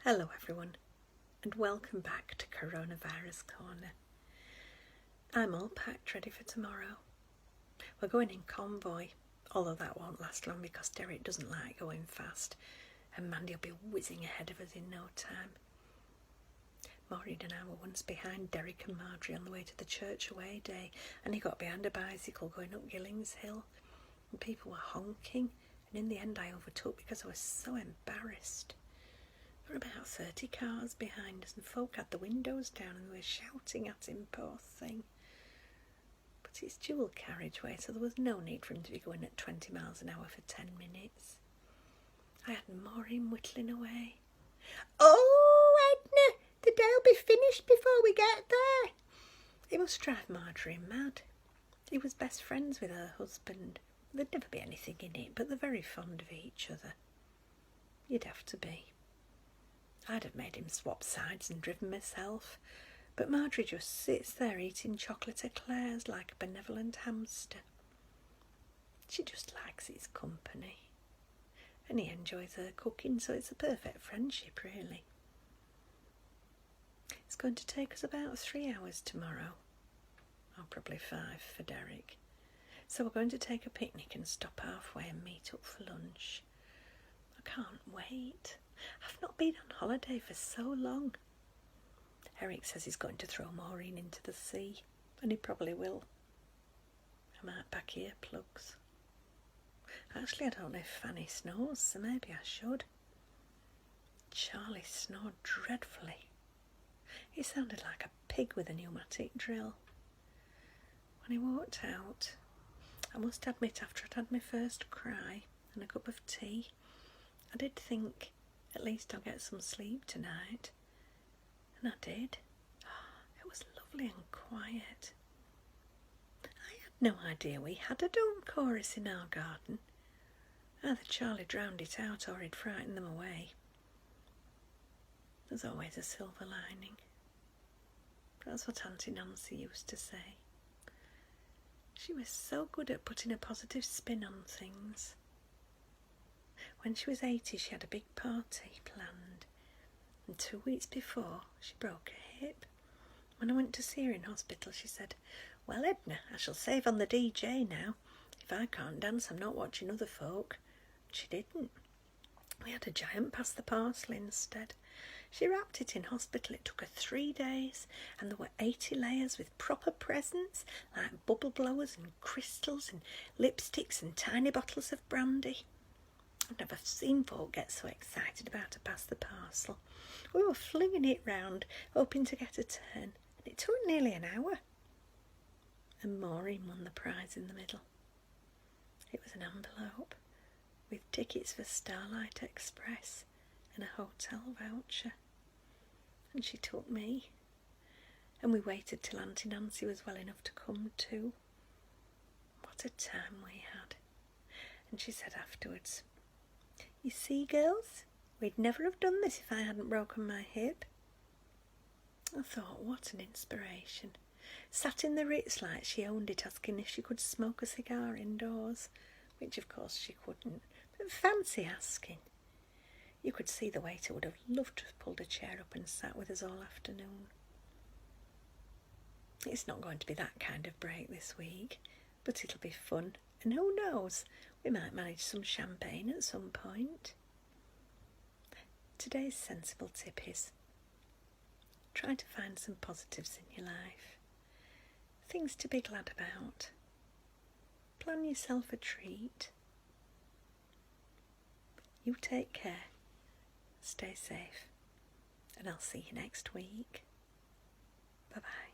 Hello everyone, and welcome back to Coronavirus Corner. I'm all packed ready for tomorrow. We're going in convoy, although that won't last long because Derek doesn't like going fast, and Mandy will be whizzing ahead of us in no time. Maureen and I were once behind Derek and Marjorie on the way to the church away day, and he got behind a bicycle going up Gillings Hill, and people were honking, and in the end I overtook because I was so embarrassed. There were about 30 cars behind us and folk had the windows down and they were shouting at him, poor thing. But it's dual carriageway, so there was no need for him to be going at 20 miles an hour for 10 minutes. I had Maureen whittling away. "Oh, Edna, the day'll be finished before we get there." It must drive Marjorie mad. He was best friends with her husband. There'd never be anything in it, but they're very fond of each other. You'd have to be. I'd have made him swap sides and driven myself, but Marjorie just sits there eating chocolate eclairs like a benevolent hamster. She just likes his company, and he enjoys her cooking, so it's a perfect friendship, really. It's going to take us about 3 hours tomorrow, or probably 5 for Derek. So we're going to take a picnic and stop halfway and meet up for lunch. I can't wait. I've not been on holiday for so long. Eric says he's going to throw Maureen into the sea, and he probably will. I might pack earplugs. Actually, I don't know if Fanny snores, so maybe I should. Charlie snored dreadfully. He sounded like a pig with a pneumatic drill. When he walked out, I must admit, after I'd had my first cry and a cup of tea, I did think, at least I'll get some sleep tonight. And I did. It was lovely and quiet. I had no idea we had a dawn chorus in our garden. Either Charlie drowned it out or he'd frightened them away. There's always a silver lining. That's what Auntie Nancy used to say. She was so good at putting a positive spin on things. When she was 80, she had a big party planned, and 2 weeks before, she broke her hip. When I went to see her in hospital, she said, "Well, Edna, I shall save on the DJ now. If I can't dance, I'm not watching other folk." She didn't. We had a giant pass the parcel instead. She wrapped it in hospital. It took her 3 days, and there were 80 layers with proper presents, like bubble blowers and crystals and lipsticks and tiny bottles of brandy. I've never seen folk get so excited about a pass the parcel. We were flinging it round, hoping to get a turn, and it took nearly an hour. And Maureen won the prize in the middle. It was an envelope with tickets for Starlight Express and a hotel voucher. And she took me. And we waited till Auntie Nancy was well enough to come too. What a time we had. And she said afterwards, "You see, girls, we'd never have done this if I hadn't broken my hip." I thought, what an inspiration. Sat in the Ritz like she owned it, asking if she could smoke a cigar indoors, which of course she couldn't, but fancy asking. You could see the waiter would have loved to have pulled a chair up and sat with us all afternoon. It's not going to be that kind of break this week, but it'll be fun, and who knows, we might manage some champagne at some point. Today's sensible tip is, try to find some positives in your life. Things to be glad about. Plan yourself a treat. You take care. Stay safe. And I'll see you next week. Bye-bye.